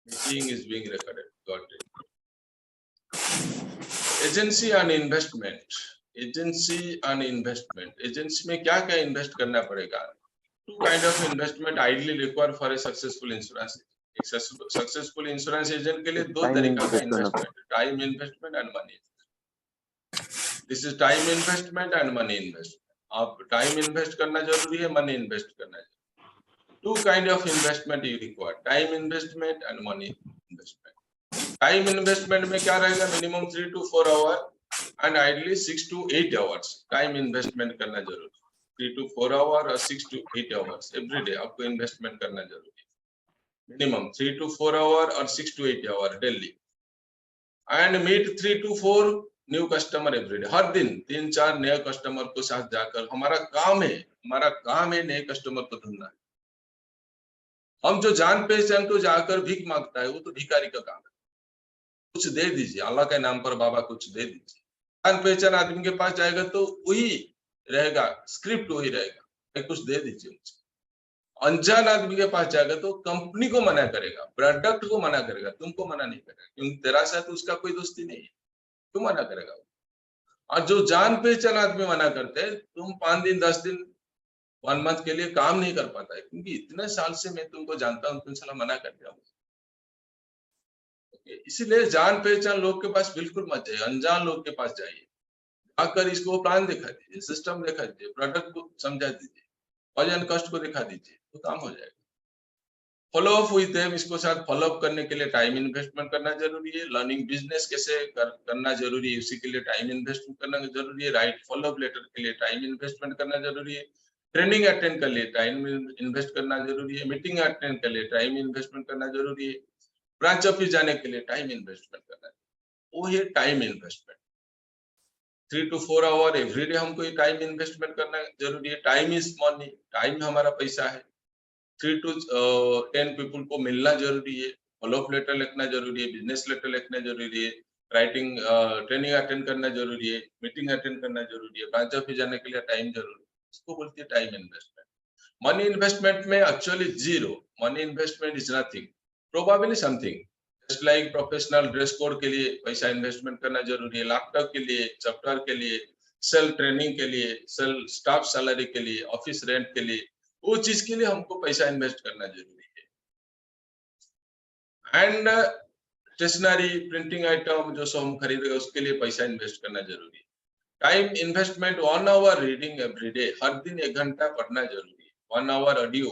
Meeting is being recorded. Got it. Agency and investment. Agency and investment. Agency में क्या क्या invest करना पड़ेगा? Two kind of investment ideally required for a successful insurance. Successful insurance agent के लिए दो तरीका का investment, time investment and money. This is time investment and money investment. आप time invest करना जरूरी है, money invest करना जरूरी है. Two kind of investment you require, time investment and money investment. Time investment में क्या रहेगा? Minimum 3 to 4 hour and ideally 6 to 8 hours. Time investment करना जरूरी है. 3 to 4 hour और 6 to 8 hours every day आपको investment करना जरूरी है. Minimum 3 to 4 hour और 6 to 8 hour daily. And meet 3 to 4 new customer everyday. हर दिन 3-4 नए कस्टमर को साथ जाकर हमारा काम है नए कस्टमर को ढूंढना है. हम जो जान पहचान को जाकर भीख मांगता है वो तो भिखारी का काम है. कुछ दे दीजिए, अल्लाह के नाम पर बाबा कुछ दे दीजिए. जान पहचान आदमी के पास जाएगा तो वही रहेगा, स्क्रिप्ट वही रहेगा, कुछ दे दीजिए मुझे. अनजान आदमी के पास जाएगा तो कंपनी को मना करेगा, प्रोडक्ट को मना करेगा, तुमको मना नहीं करेगा, क्योंकि तेरा साथ उसका कोई दोस्ती नहीं है, क्यों मना करेगा. और जो जान पहचान आदमी मना करते हैं, तुम 5 दिन 10 दिन 1 मंथ के लिए काम नहीं कर पाता है, क्योंकि इतने साल से मैं तुमको जानता हूँ, तुम साला मना कर दिया. इसलिए जान पहचान लोग के पास बिल्कुल मत जाइए, अनजान लोग के पास जाइए. आकर इसको प्लान दिखा दीजिए, सिस्टम दिखा दीजिए, प्रोडक्ट को समझा दीजिए, वजन कस्ट को दिखा दीजिए, तो काम हो जाएगा. फॉलो अप विद देम, इसको साथ फॉलो अप करने के लिए टाइम इन्वेस्टमेंट करना जरूरी है. लर्निंग बिजनेस कैसे करना जरूरी है, उसी के लिए टाइम इन्वेस्टमेंट करना जरूरी है. राइट फॉलो अप लेटर के लिए टाइम इन्वेस्टमेंट करना जरूरी है. ट्रेनिंग अटेंड कर लिए टाइम इन्वेस्ट करना जरूरी है. मीटिंग अटेंड कर लिए टाइम इन्वेस्टमेंट करना जरूरी है. ब्रांच ऑफिस जाने के लिए टाइम इन्वेस्टमेंट करना है, वो है time investment. 3 to 4 hour everyday हमको ये टाइम इन्वेस्टमेंट करना जरूरी है. टाइम इज मनी, टाइम हमारा पैसा है. 3 to 10 पीपल को मिलना जरूरी है. फॉलो अप लेटर लिखना जरूरी है, बिजनेस लेटर लिखना जरूरी है, राइटिंग ट्रेनिंग अटेंड करना जरूरी है, मीटिंग अटेंड करना जरूरी है, ब्रांच ऑफिस जाने के लिए टाइम जरूरी है. इसको बोलते हैं टाइम इन्वेस्टमेंट. मनी इन्वेस्टमेंट में actually zero. Money investment is nothing, probably something. Just like professional dress code के लिए पैसा इन्वेस्टमेंट करना जरूरी है, लैपटॉप के लिए, सॉफ्टवेयर के लिए, सेल ट्रेनिंग के लिए, सेल स्टाफ सैलरी के लिए, ऑफिस रेंट के लिए, वो चीज के लिए हमको पैसा इन्वेस्ट करना जरूरी है. एंड स्टेशनरी प्रिंटिंग आइटम जो सब हम खरीदेंगे उसके लिए पैसा इन्वेस्ट करना जरूरी है. Time investment 1 hour reading every day, हर दिन 1 घंटा पढ़ना जरूरी है. 1 hour audio,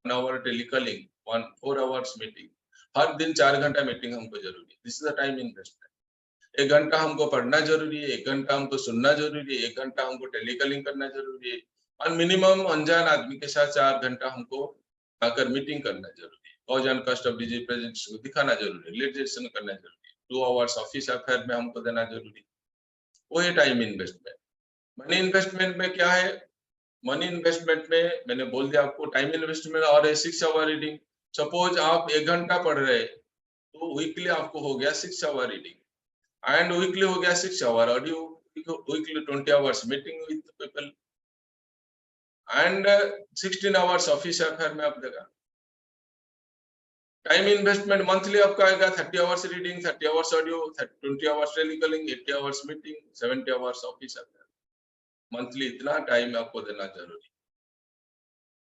1 hour telecalling, 4 hours meeting, हर दिन 4 घंटा मीटिंग हमको जरूरी है. This is the time investment. 1 घंटा हमको पढ़ना जरूरी है, 1 घंटा हमको सुनना जरूरी है, 1 घंटा हमको टेलीकॉलिंग करना जरूरी है, और मिनिमम अनजान आदमी के साथ 4 घंटा हमको आकर मीटिंग करना जरूरी है. Cause and cost of disease presentation को दिखाना जरूरी है, लिटिगेशन करना जरूरी है. 2 आवर्स ऑफिस अफेयर में हमको देना जरूरी है. वो है टाइम इन्वेस्टमेंट. मनी इन्वेस्टमेंट में क्या है? मनी इन्वेस्टमेंट में मैंने बोल दिया आपको, टाइम इन्वेस्टमेंट और 6 आवर रीडिंग. सपोज आप 1 घंटा पढ़ रहे तो वीकली आपको हो गया 6 आवर रीडिंग, एंड वीकली हो गया 6 hour audio, weekly 20 hours meeting with people, and 16 hours office affair में आप देगा. टाइम इन्वेस्टमेंट मंथली आपका आएगा 30 hours reading, 30 hours audio, 20 hours telecalling, 80 hours meeting, 70 hours office affair. Monthly इतना टाइम आपको देना जरूरी,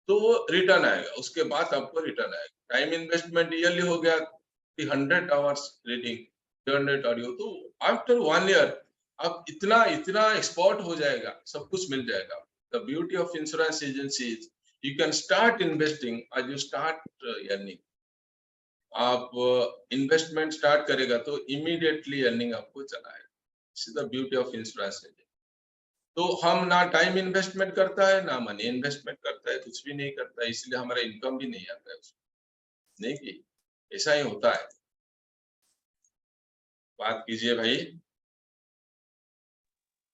तो वो रिटर्न आएगा. उसके बाद आपको रिटर्न आएगा. टाइम इन्वेस्टमेंट ईयरली हो गया 300 आवर्स रीडिंग, 300 ऑडियो, तो आफ्टर 1 ईयर आप इतना एक्सपर्ट हो जाएगा, सब कुछ मिल जाएगा. The beauty of insurance agency is you can start investing as you start earning. आप इन्वेस्टमेंट स्टार्ट करेगा तो इमीडिएटली अर्निंग आपको चला है. This is the beauty of insurance agent. तो हम ना टाइम इन्वेस्टमेंट करता है, ना मनी इन्वेस्टमेंट करता है, कुछ भी नहीं करता है, इसलिए हमारा इनकम भी नहीं आता है उसमें. नहीं कि ऐसा ही होता है. बात कीजिए भाई.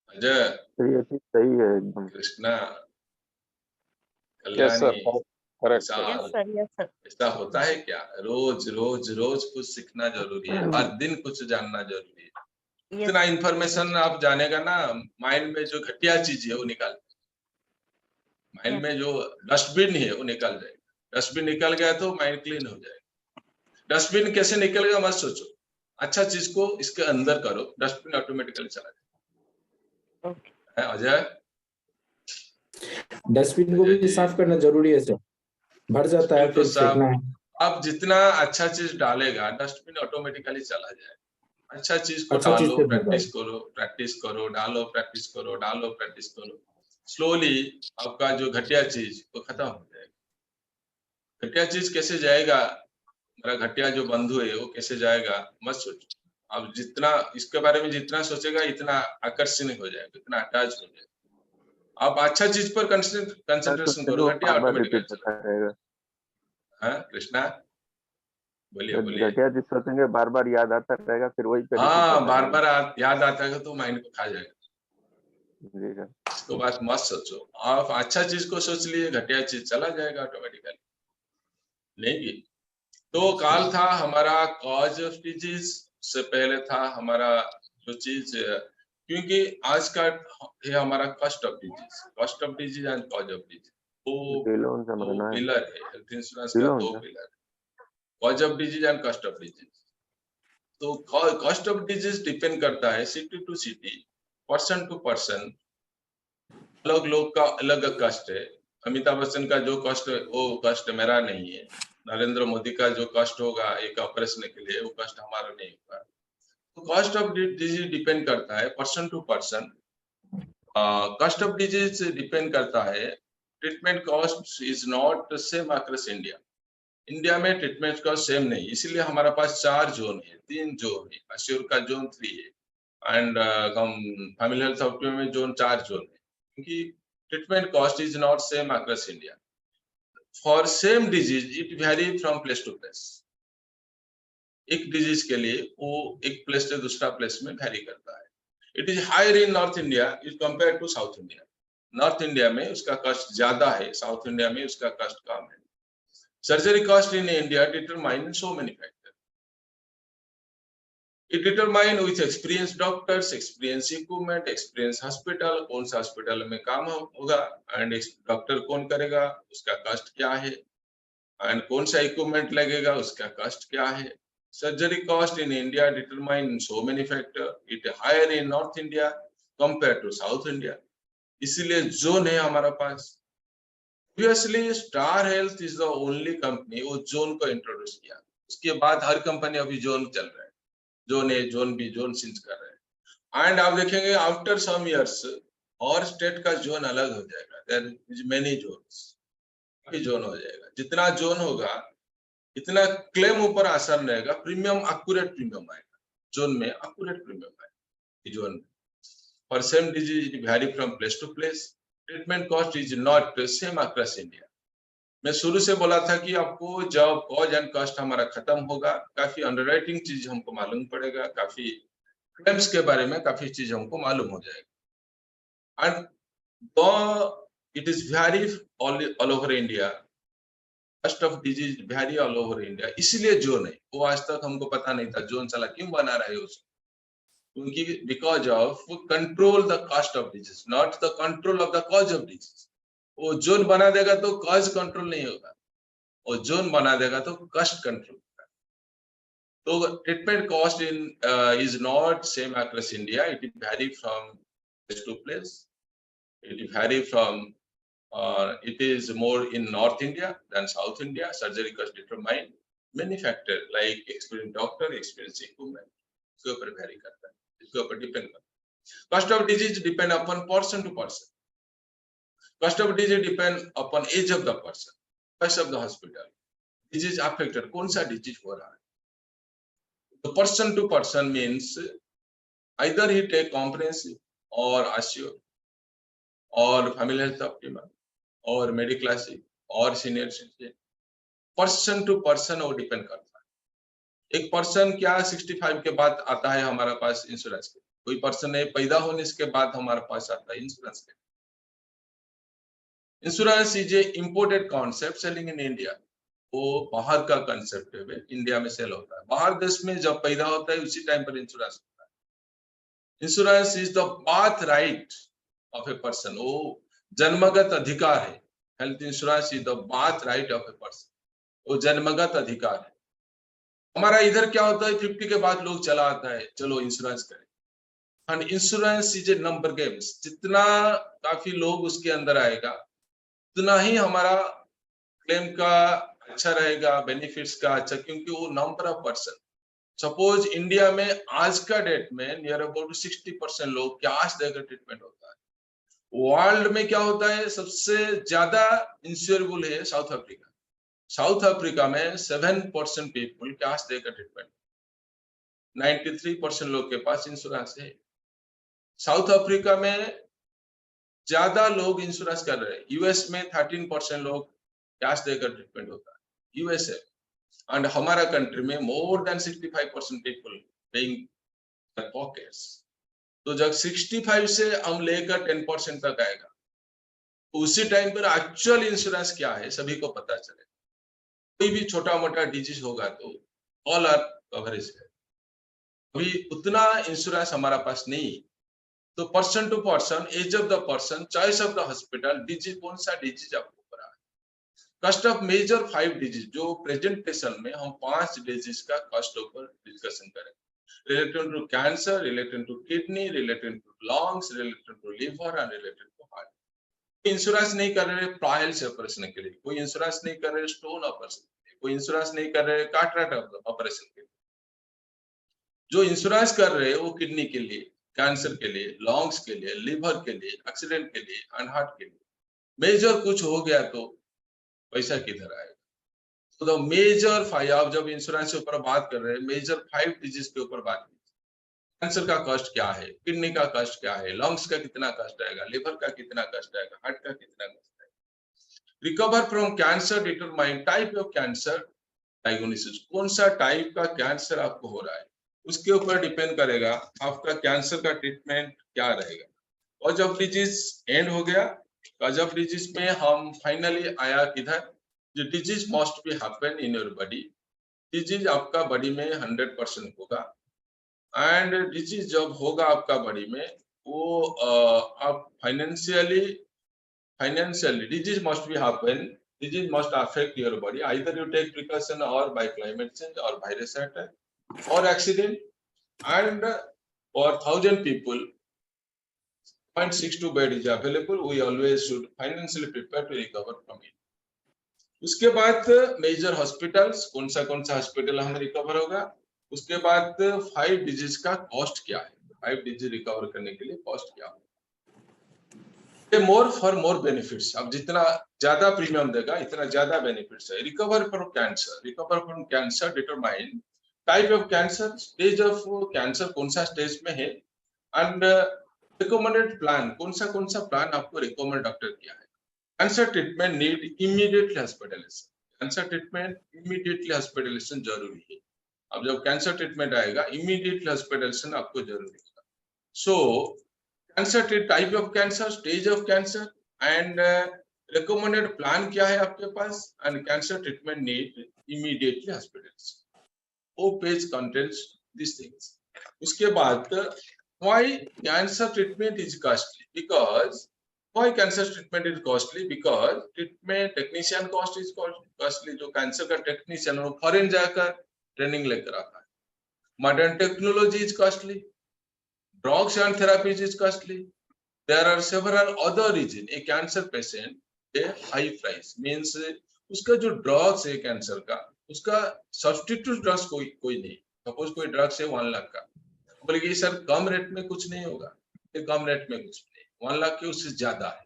अजय, सही है एकदम. Krishna, yes sir, Kalyani, correct. ऐसा होता है क्या? रोज रोज रोज कुछ सीखना जरूरी है, हर दिन कुछ जानना जरूरी है. इतना इंफॉर्मेशन आप जानेगा ना, माइंड में जो घटिया चीज है वो निकाल, माइंड में जो डस्टबिन है वो निकल जाएगा. डस्टबिन निकल गया तो माइंड क्लीन हो जाएगा. डस्टबिन कैसे निकलेगा मत सोचो, अच्छा चीज को इसके अंदर करो, डस्टबिन ऑटोमेटिकली चला जाएगा। है अजय? डस्टबिन को अजय भी जी, साफ करना जरूरी है सर, भर जाता है डस्टबिन को फिर साफ, फेंकना है। आप जितना अच्छा चीज डालेगा डस्टबिन ऑटोमेटिकली चला जाएगा। अच्छा चीज को अच्छा चीज डालो, से भर प्रैक्टिस करो, डालो, प्रैक्टिस करो, डालो, प्रैक्टिस करो, स्लोली आपका जो घटिया चीज वो खत्म हो जाएगा। घटिया चीज कैसे जाएगा, मेरा घटिया जो बंधु है वो कैसे जाएगा मत सोचो। आप जितना इसके बारे में जितना सोचेगा इतना आकर्षण हो जाएगा, इतना अटैच हो जाएगा। आप अच्छा चीज पर कंसंट्रेशन सोचेंगे करो, वो घटिया बार बार ऑटोमेटिकली रिपीट चला। होता रहेगा। हाँ कृष्णा, बोलिए जब बोलिए। घटिया चीज सोचेंगे बार बार याद आता रहेगा, फिर वही पे रिपीट हाँ, होता बार रहेगा। बार याद आता है तो माइंड को खा जाएगा। जी सर। इसको बात मत सोचो, आप अच्छा चीज को सोच लिए, घटिया चीज चला जाएगा ऑटोमेटिकली। नहीं, तो काल था हमारा कॉज ऑफ डिजीज, से पहले था हमारा जो चीज, क्योंकि आज का है हमारा cost of disease and cause of disease. तो बिलोन दो समझना है। पिलर है हेल्थ इंश्योरेंस का, बिलोन दो sir. Pillar, cause of disease and cost of disease. तो कॉस्ट ऑफ डिजीज डिपेंड करता है city to city, person to person, अलग लोग का अलग कष्ट है। अमिताभ बच्चन का जो कष्ट है वो कष्ट मेरा नहीं है, नरेंद्र मोदी का जो कष्ट होगा एक ऑपरेशन के लिए वो कष्ट हमारा नहीं होगा। तो कॉस्ट ऑफ डिजीज डिपेंड करता है person to person. Cost of disease depend करता है, treatment cost is not same across India. India में ट्रीटमेंट कॉस्ट सेम नहीं, इसीलिए हमारा पास 4 जोन है, 3 जोन है, अश्योर का जोन 3 है, एंड हम फैमिली हेल्थ सॉफ्टवेयर में जोन 4 जोन है, क्योंकि treatment cost is not same across India. For same disease, it vary from place to place. एक डिजीज के लिए वो एक प्लेस से दूसरा प्लेस में वैरी करता है। It is higher in North India is compare to South India. North India में उसका कॉस्ट ज्यादा है, साउथ इंडिया में उसका कॉस्ट कम है। Surgery cost in India determine so many factor. It determine with experienced doctors, experienced equipment, experienced hospital, कौन सा hospital में काम होगा एंड डॉक्टर कौन करेगा, उसका कॉस्ट क्या है, एंड कौन सा इक्विपमेंट लगेगा, उसका कॉस्ट क्या है। Surgery cost in India determine so many factor, it higher in North India compare to South India. इसीलिए जोन है हमारा पास। Previously Star Health is the only company वो जोन को इंट्रोड्यूस किया, उसके बाद हर कंपनी अभी जोन चल रहा है, zone A, zone B, zone सिंच कर रहे हैं। एंड आप देखेंगे आफ्टर सम इयर्स और स्टेट का जोन अलग हो जाएगा, देयर इज मेनी जोन्स, काफी जोन हो जाएगा। जितना जोन होगा इतना क्लेम ऊपर आसान रहेगा, प्रीमियम एक्यूरेट प्रीमियम आएगा, जोन में एक्यूरेट प्रीमियम आएगा जोन में। For same disease it vary from place to place, treatment cost is not same across India. मैं शुरू से बोला था कि आपको जब कॉज एंड कॉस्ट हमारा खत्म होगा, काफी अंडरराइटिंग चीज हमको मालूम पड़ेगा, काफी क्लेम्स के बारे में काफी चीज हमको मालूम हो जाएगा। And it is very all over India, cost of disease very all over India, इसलिए जोन है वो आज तक हमको पता नहीं था जोन साला क्यों बना रहे उसको, क्योंकि because of control the cost of disease, not the control of the cause of disease. वो जोन बना देगा तो कॉज कंट्रोल नहीं होगा, और जोन बना देगा तो कॉस्ट कंट्रोल होगा। तो treatment cost in is not same across India, it vary from place to place, it vary from it is more in North India than South India. Surgery cost determine many factors like experienced doctor, experienced equipment, इसके ऊपर vary करता है, इसके ऊपर depend करता है। Cost of disease depend upon person to person. Cost of disease depend upon age of the person, price of the hospital, disease affected, कौन सा disease हो रहा है। तो person to person means either he take comprehensive or assured or family health optimal और middle classic और senior citizen, person to person वो depend करता है। एक पर्सन क्या 65 के बाद आता है हमारा पास इंश्योरेंस के, कोई पर्सन है पैदा होने के बाद हमारे पास आता है इंश्योरेंस के। Insurance is a imported concept selling in India, वो बाहर का कॉन्सेप्ट है, इंडिया में सेल होता है। बाहर देश में जब पैदा होता है उसी टाइम पर इंश्योरेंस होता है। Insurance is the birth right of a person, वो जन्मगत अधिकार है। Health insurance is the birth right of a person, वो जन्मगत अधिकार है। हमारा इधर क्या होता है 50 के बाद लोग चला आता है, चलो इंश्योरेंस करें। And insurance is a number games, जितना काफी लोग उसके अंदर आएगा उतना ही हमारा क्लेम का अच्छा रहेगा, बेनिफिट्स का अच्छा, क्योंकि वो number of person. Suppose India में आज का डेट में नियर अबाउट 60% लोग कैश देकर ट्रीटमेंट होता है। वर्ल्ड में क्या होता है, सबसे ज्यादा इंश्योरेबल है साउथ अफ्रीका। साउथ अफ्रीका में 7% पीपल कैश देकर ट्रीटमेंट, 93% लोग के पास इंश्योरेंस है। साउथ अफ्रीका में ज्यादा लोग इंश्योरेंस कर रहे हैं। यूएस में 13% लोग कैश देकर ट्रीटमेंट होता है, यूएसए। एंड हमारा कंट्री में more than 65% people paying pockets. तो जब 65 से हम लेकर 10% तक आएगा, तो उसी टाइम पर एक्चुअल इंश्योरेंस क्या है सभी को पता चले। कोई भी छोटा मोटा डिजीज होगा तो ऑल आर कवरेज है। अभी उतना इंश्योरेंस हमारा पास नहीं, तो person to person, age of the person, choice of the hospital, disease कौन सा डिजीज आपको पड़ा है। कस्ट ऑफ मेजर 5 डिजीज, जो प्रेजेंटेशन में हम 5 डिजीज का कस्ट ऊपर डिस्कशन करेंगे, related to cancer, related to kidney, related to lungs, related to liver and related to heart. कोई इंश्योरेंस नहीं कर रहे पाइल्स ऑपरेशन के लिए, कोई इंश्योरेंस नहीं कर रहे स्टोन ऑपरेशन के लिए, कोई इंश्योरेंस नहीं कर रहे कैटरेक्ट ऑपरेशन के लिए। जो इंश्योरेंस कर रहे हैं वो किडनी के लिए, कैंसर के लिए, लंग्स के लिए, लिवर के लिए, एक्सीडेंट के लिए एंड हार्ट के लिए। मेजर कुछ हो गया तो पैसा किधर आएगा। तो द मेजर 5, आप जब इंश्योरेंस के ऊपर बात कर रहे हैं, मेजर 5 डिजीज के ऊपर बात कीजिए। कैंसर का कॉस्ट क्या है, किडनी का कॉस्ट क्या है, लंग्स का कितना कॉस्ट आएगा, लिवर का कितना कॉस्ट आएगा, हार्ट का कितना कॉस्ट आएगा। Recover from cancer determine type of cancer diagnosis, कौन सा टाइप का कैंसर आपको हो रहा है उसके ऊपर डिपेंड करेगा आपका कैंसर का ट्रीटमेंट क्या रहेगा। और जब डिजीज एंड हो गया, जब डिजीज में हम फाइनली आया किधर, The disease must be happen in your body. Disease आपका बॉडी में 100% होगा। एंड डिजीज जब होगा आपका बॉडी में, वो आप financially disease must be happen, disease must affect your body. Either you take precaution or by climate change or virus attack or accident. And for 1,000 people, 0.62 bed is available. We always should financially prepare to recover from it. उसके बाद major hospitals, कौन सा hospital हमें recover होगा। उसके बाद 5 disease का cost क्या है, 5 डिजीज रिकवर करने के लिए कॉस्ट क्या है। मोर फॉर मोर बेनिफिट्स, अब जितना ज्यादा प्रीमियम देगा इतना ज्यादा बेनिफिट्स है। Recover from cancer determine type of cancer, stage of cancer कौन सा स्टेज में है, एंड रिकमेंडेड प्लान, कौन सा प्लान आपको रिकमेंड डॉक्टर किया है। Cancer treatment need immediately hospitalization, cancer treatment immediately hospitalization जरूरी है। अब जब कैंसर ट्रीटमेंट आएगा इमीडिएटली हॉस्पिटलाइजेशन आपको जरूरी है। So cancer type of cancer, stage of cancer and recommended plan क्या है आपके पास, and cancer treatment need immediately hospitalization. वो पेज कंटेंट्स दिस थिंग्स। उसके बाद why cancer treatment is costly, because Why cancer treatment is costly? Because treatment technician cost is costly. जो cancer का technician वो फॉरेन जाकर ट्रेनिंग लेकर आता है। Modern technology is costly, drugs and therapies is costly, there are several other reason. A cancer patient a high price means उसका जो drugs है कैंसर का, उसका सब्स्टिट्यूट ड्रग्स कोई नहीं। सपोज कोई ड्रग्स है 1 लाख का, बोले कि सर कम रेट में कुछ नहीं होगा, कम रेट में कुछ नहीं, 1 लाख के उससे ज्यादा है,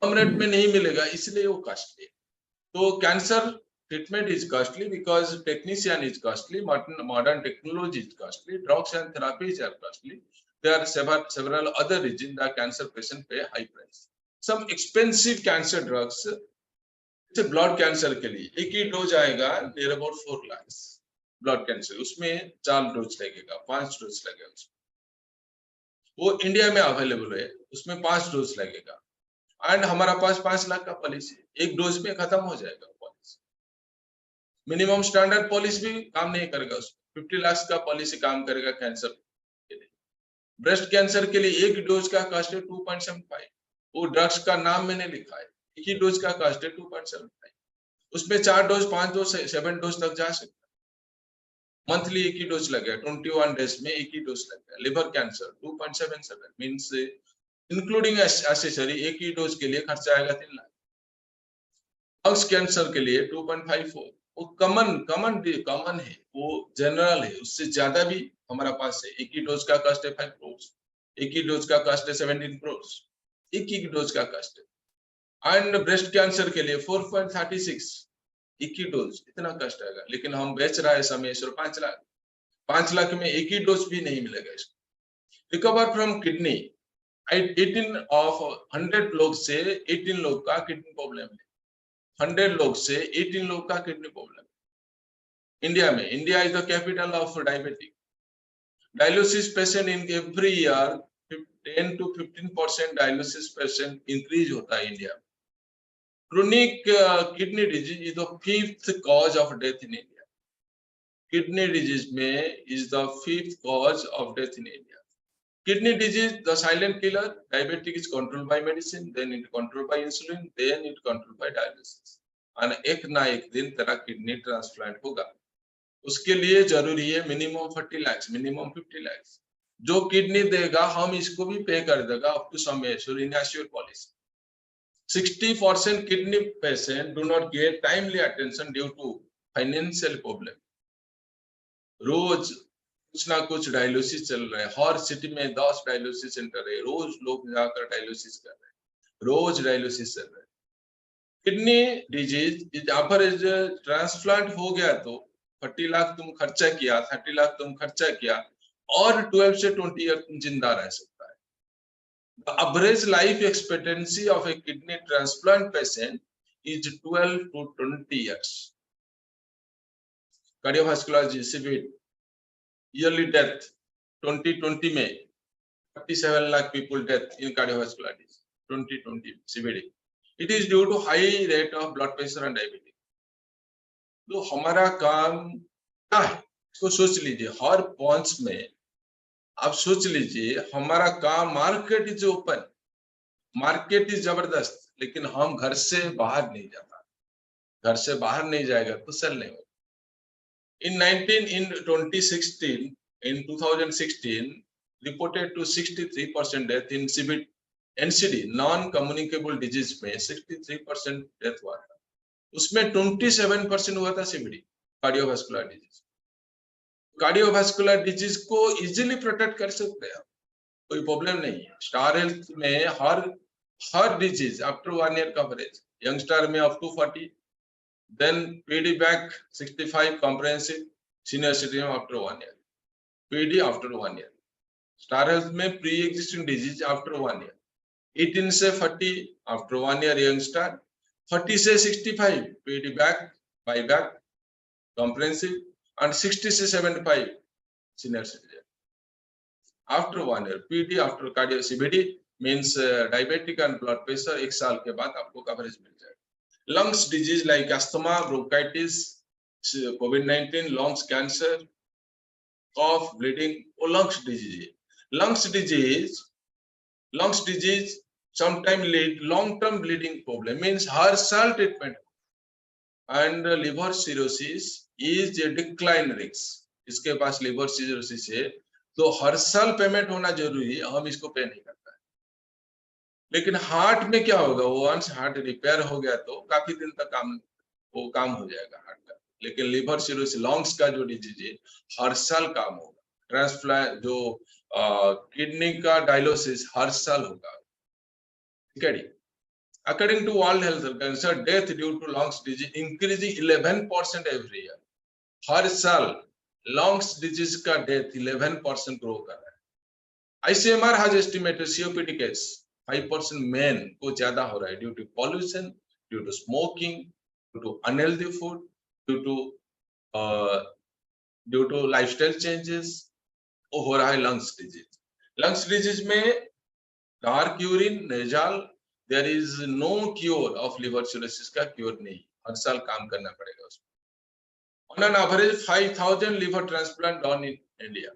कम रेट में नहीं मिलेगा, इसलिए वो कॉस्टली है। तो cancer treatment is costly because technician is costly, modern technology is costly, drugs and therapies are costly, there are several other reasons the cancer patient pay high price. Some expensive cancer drugs, जैसे blood cancer के लिए एक ही dose आएगा near about 4 lakh. Blood cancer उसमें 4 dose लगेगा, 5 dose लगेगा। वो India में अवेलेबल है, उसमें 5 डोज लगेगा। एंड हमारा पास 5 लाख का पॉलिसी, एक डोज में खत्म हो जाएगा पॉलिसी। मिनिमम स्टैंडर्ड पॉलिसी भी काम नहीं करेगा, उसमें 50 लाख का पॉलिसी काम करेगा कैंसर के लिए। ब्रेस्ट कैंसर के लिए एक डोज का कॉस्ट है 2.75, वो ड्रग्स का नाम मैंने लिखा है, एक ही डोज का कॉस्ट है 2.75। उसमें 4 डोज, 5 डोज, 7 डोज तक जा सकता है। मंथली एक ही डोज लग गया, 21 डेज में एक ही डोज लग गया। Liver cancer 2.77 means including accessory एक ही डोज के लिए खर्चा आएगा 3 लाख। लंग्स कैंसर के लिए 2.54, वो कॉमन है, वो जनरल है, उससे ज्यादा भी हमारा पास है। एक ही डोज का कॉस्ट है 5 करोड़, एक ही डोज का कॉस्ट है 17 करोड़, एक ही डोज का कॉस्ट है। एंड ब्रेस्ट कैंसर के लिए 4.36, एक ही डोज, इतना कॉस्ट आएगा। लेकिन हम बेच रहा है समेश्वर 5 लाख, 5 लाख में एक ही डोज भी नहीं मिलेगा इसको। रिकवर फ्रॉम किडनी 18 ऑफ 100 लोग से 18 लोग का किडनी प्रॉब्लम है। 100 लोग से 18 लोग का किडनी प्रॉब्लम इंडिया में। India is the capital of diabetic. Dialysis patient in every year 10 to 15% dialysis patient increase होता है इंडिया में। Chronic kidney disease is the 5th cause of death in India. Kidney disease में is the 5th cause of death in India. Kidney disease, the silent killer. Diabetic is controlled by medicine, then it controlled by insulin, then it controlled by dialysis. और एक ना एक दिन तेरा kidney transplant होगा। उसके लिए जरूरी है मिनिमम 40 लाख, मिनिमम 50 लाख। जो किडनी देगा हम इसको भी पे कर देगा up to some major insure policy. 60% kidney patient do not get timely attention due to financial problem. रोज कुछ ना कुछ डायलिसिस चल रहा है, हर सिटी में 10 डायलिसिस सेंटर है, रोज लोग जाकर डायलिसिस कर रहे हैं, रोज डायलिसिस चल रहा है। किडनी डिजीज एवरेज ट्रांसप्लांट हो गया तो 40 लाख तुम खर्चा किया, 30 लाख तुम खर्चा किया, और 12 से 20 ईयर तुम जिंदा रह सकता है। The average life expectancy of a kidney transplant patient is 12 to 20 years. Cardiovascular disease yearly death 2020 में 37 lakh people death in cardiovascular disease 2020 CVD. It is due to high rate of blood pressure and diabetes. तो हमारा काम क्या है इसको सोच लीजिए। हर points में आप सोच लीजिए हमारा काम, market is open, market is जबरदस्त, लेकिन हम घर से बाहर नहीं जाता। घर से बाहर नहीं जाएगा तो सेल नहीं होगा। In 2016 reported to 63% death in NCD non-communicable disease में 63% डेथ हुआ था। उसमें 27% हुआ था CVD cardiovascular disease. Cardiovascular disease को इजीली प्रोटेक्ट कर सकते हैं, कोई प्रॉब्लम नहीं है। स्टार हेल्थ में हर disease after 1 year coverage, youngster में up to 40, then PD back 65 comprehensive, senior citizen after 1 year, PD after 1 year, star health में pre-existing disease after 1 year, 18 से 40 after 1 year youngster, 40 से 65 PD back, buyback, comprehensive, and 60 से 75 senior citizen after 1 year, PD after cardio CVD means diabetic and blood pressure 1 साल के बाद आपको coverage मिल जाएगा। Lungs disease like asthma, bronchitis, COVID-19, lungs cancer, cough, bleeding, or lungs disease. Lungs disease sometimes lead long-term bleeding problem, means हर साल treatment, and liver cirrhosis is a decline risk. इसके पास liver cirrhosis है तो हर साल payment होना जरूरी है, हम इसको पे नहीं करता। लेकिन हार्ट में क्या होगा, वंस हार्ट रिपेयर हो गया तो काफी दिन तक काम हो जाएगा हार्ट का। लेकिन लिवर सिरोसिस लंग्स का जो डिजीज है हर साल काम होगा। ट्रांसप्लांट जो किडनी का डायलिसिस हर साल होगा। ठीक है। According to World Health Organization death due to lungs disease increasing 11% every year. हर साल लंग्स डिजीज का डेथ 11% ग्रो कर रहा है। ICMR has estimated COPD case 5% men को ज्यादा हो रहा है due to pollution, due to smoking, due to unhealthy food, due to lifestyle changes, वो हो रहा है लंग्स डिजीज। लंग्स डिजीज में dark urine, nasal, there is no cure of liver cirrhosis का क्योर नहीं, हर साल काम करना पड़ेगा उसमें। On an average 5000 liver transplant done in India.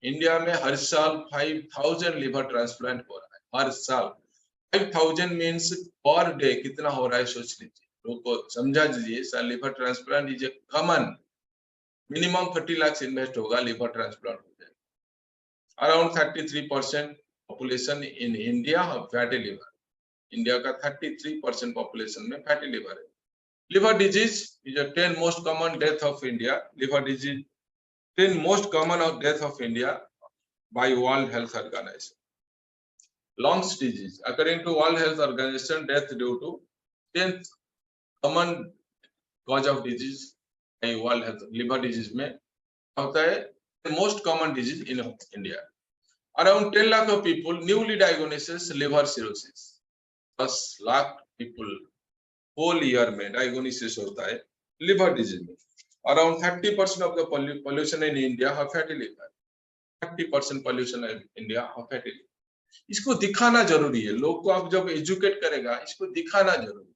India में हर साल 5000 लिवर ट्रांसप्लांट हो रहा है हर साल। 5000 मीन्स पर डे कितना हो रहा है सोच लीजिए, लोग को समझा दीजिए। Liver transplant is a common minimum 30 lakh invest होगा, लिवर ट्रांसप्लांट हो जाए। Around 33% population in India have fatty liver. India का 33% पॉपुलेशन में फैटी लिवर है। Liver disease is a 10 most common death of India. Liver disease 10 most common of death of India by World Health Organization. Lungs disease, according to World Health Organization, death due to 10th common cause of disease by World Health, liver disease में होता है the most common disease in India. Around 10 lakh of people newly diagnosed liver cirrhosis. 10 lakh people whole year में diagnosis होता है liver disease में. Around 30% of the pollution in India have fatty liver. 30% pollution in India have fatty liver. इसको दिखाना जरूरी है। लोग को आप जब एजुकेट करेगा, इसको दिखाना जरूरी है।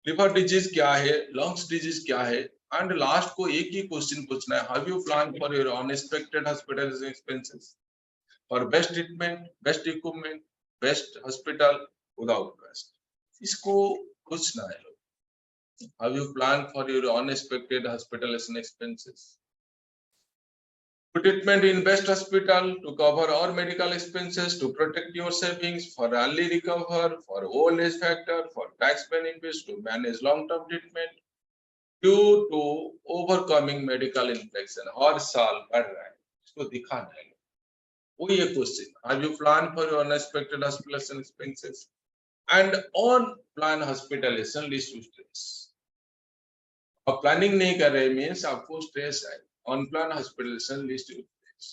लिवर डिजीज क्या है, लंग्स डिजीज क्या है, एंड लास्ट को एक ही क्वेश्चन पूछना है, have you plan for your unexpected hospital expenses for best treatment, best equipment, best hospital without cost. इसको पूछना है। Have you planned for your unexpected hospitalization expenses? Treatment in best hospital to cover all medical expenses, to protect your savings, for early recover, for old age factor, for tax benefits, to manage long-term treatment, due to overcoming medical infection. हर साल बढ़ रहा है, इसको दिखाना है। वही ये question, have you planned for your unexpected hospitalization expenses? And on plan hospitalization leads to stress. अब प्लानिंग नहीं कर रहे मीन्स आपको स्ट्रेस है। On plan hospitalization leads to stress.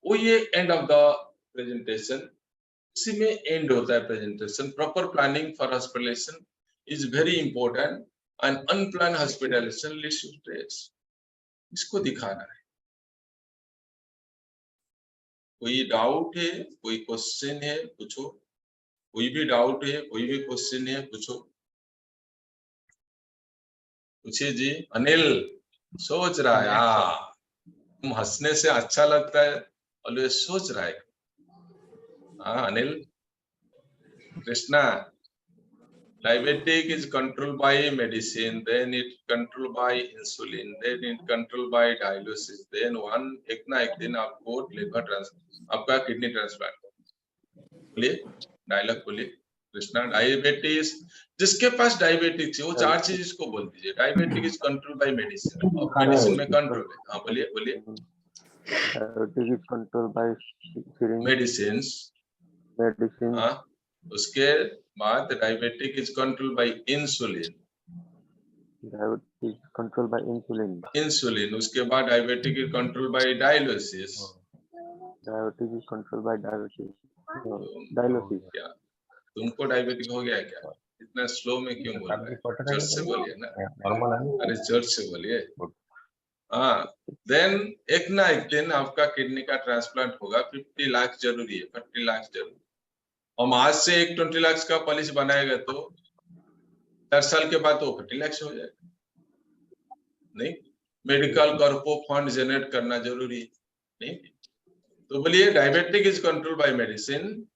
वो ये एंड ऑफ द प्रेजेंटेशन, इसी में एंड होता है presentation. Proper planning for hospitalization is very important and unplanned hospitalization leads to stress. इसको दिखाना है। कोई डाउट है, कोई क्वेश्चन है, पूछो। कोई भी डाउट है, कोई भी क्वेश्चन है, पूछो। पूछिए जी। अनिल सोच रहा है, हाँ, तुम हंसने से अच्छा लगता है, और ये सोच रहा है। हाँ Anil. Krishna, diabetic is controlled by medicine, then it controlled by insulin, then it controlled by dialysis, then एक ना एक दिन आपको लिवर ट्रांसप्लांट, आपका किडनी ट्रांसप्लांट। बोलिए डायलॉग बोलिए। कृष्णा, डायबिटीज, जिसके पास डायबिटीज है वो चार चीज इसको बोल दीजिए। Diabetes is control by medicine, और मेडिसिन में कंट्रोल है। हाँ बोलिए बोलिए। Diabetes is control by medicine. Medicine. हाँ, उसके बाद diabetic is control by insulin. Diabetes control by insulin. Insulin, उसके बाद diabetic is control bye dialysis. Diabetes is control bye dialysis. क्या तुमको डायबिटिक हो गया क्या? इतना स्लो में क्यों बोल रहे हैं? जोर से बोलिए ना। अरे जोर से बोलिए। हाँ, देन एक ना एक दिन आपका किडनी का ट्रांसप्लांट होगा। 50 लाख जरूरी है, 40 लाख जरूरी। हम आज से एक 20 लाख का पॉलिसी बनाएगा तो 10 साल के बाद तो 40 लाख हो जाएगा। नहीं, मेडिकल कॉर्पो फंड जनरेट करना जरूरी है। नहीं, तो बोलिए diabetic is control by medicine.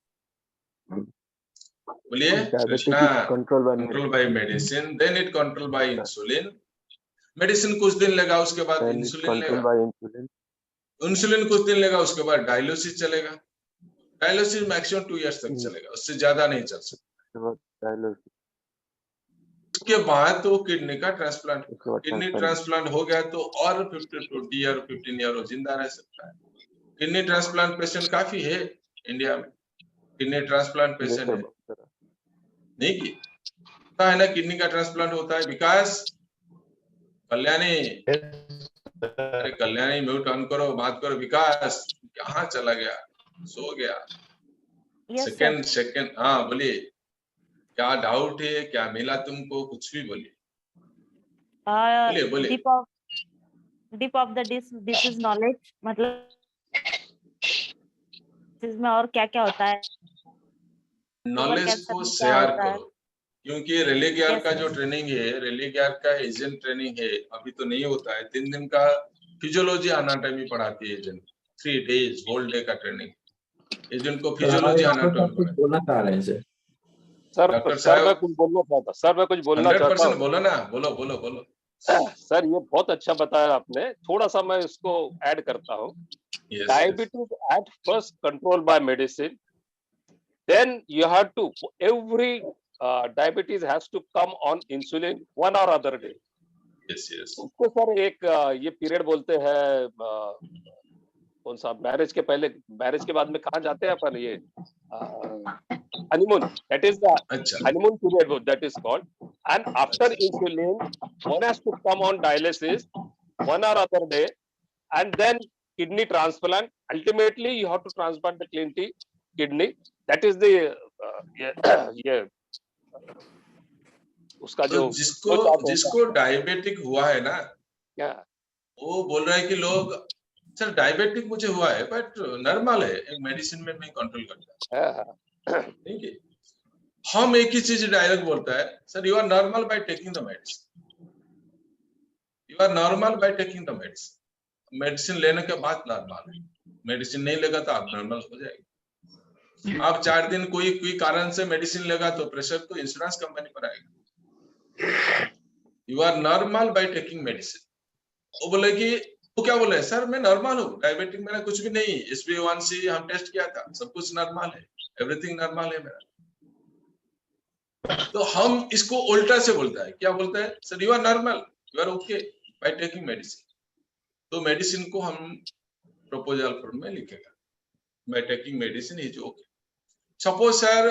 बोलिए Krishna, control by medicine, then it control by insulin. Medicine कुछ दिन लेगा, उसके बाद इंसुलिन लेगा। इंसुलिन कुछ दिन लेगा, उसके बाद डायलिसिस चलेगा। डायलिसिस मैक्सिमम 2 इयर्स तक चलेगा, उससे ज्यादा नहीं चल सकता। उसके बाद तो किडनी का ट्रांसप्लांट, किडनी ट्रांसप्लांट हो गया तो और 15 ईयर 15 ईयर वो जिंदा रह सकता है। किडनी ट्रांसप्लांट पेशेंट काफी है इंडिया में। किडनी ट्रांसप्लांट पेशेंट है नहीं की है ना, किडनी का ट्रांसप्लांट होता है। विकास, कल्याणी, अरे कल्याणी म्यूट ऑन करो, बात करो। विकास कहाँ चला गया? सो गया। सेकंड हाँ बोलिए, क्या डाउट है, क्या मिला तुमको? कुछ भी बोलिए, बोलिए बोलिए। Deep of the disease knowledge, मतलब इसमें और क्या क्या होता है? नॉलेज को शेयर करो, क्योंकि रेलीगियर का जो ट्रेनिंग है, रेलीगियर का एजेंट ट्रेनिंग है, अभी तो नहीं होता है। 3 दिन का फिजियोलॉजी एनाटॉमी पढ़ाती है एजेंट। 3 डेज होल डे का ट्रेनिंग। एजेंट को फिजियोलॉजी एनाटॉमी बोलना चाह रहे हैं सर। मैं कुछ बोलना चाहता। सर मैं कुछ बोलना चाहता हूं। बोलो ना, बोलो बोलो बोलो। सर ये बहुत अच्छा बताया आपने, थोड़ा सा मैं इसको ऐड करता हूँ। Yes, Diabetes at first controlled by medicine, then you have to, every diabetes has to come on insulin 1 or other day. yes, yes. उसको सर एक ये पीरियड बोलते हैं, कौन सा, मैरिज के पहले, मैरिज के बाद में कहाँ जाते हैं अपन, ये honeymoon, that is the अच्छा, honeymoon period, that is called. And after insulin, one has to come on dialysis 1 or other day, and then kidney transplant. Ultimately, you have to transplant the kidney. That is the ये उसका तो जो जिसको diabetic हुआ है ना, क्या, वो बोल रहा है कि लोग, सर डायबिटिक मुझे हुआ है बट नॉर्मल है, एक मेडिसिन में मैं कंट्रोल करता हूँ। ठीक है, हम एक ही चीज डायरेक्ट बोलता है, sir you are normal by taking the medicine, you are normal by taking the medicine. Medicine लेने के बाद नॉर्मल है, मेडिसिन नहीं लेगा तो आप नॉर्मल हो जाएगा। आप 4 दिन कोई कारण से मेडिसिन लेगा तो प्रेशर तो इंश्योरेंस कंपनी पर आएगा। You are normal by taking medicine. वो बोले कि वो क्या बोले, सर मैं नॉर्मल हूँ, डायबिटिक मेरा कुछ भी नहीं, HbA1c हम टेस्ट किया था, सब कुछ नॉर्मल है, एवरीथिंग नॉर्मल है मेरा। तो हम इसको उल्टा से बोलता है, क्या बोलता है, sir you are normal, you are okay by taking medicine. तो मेडिसिन को हम प्रोपोजल फॉर्म में लिखेगा, by taking medicine is okay. Suppose sir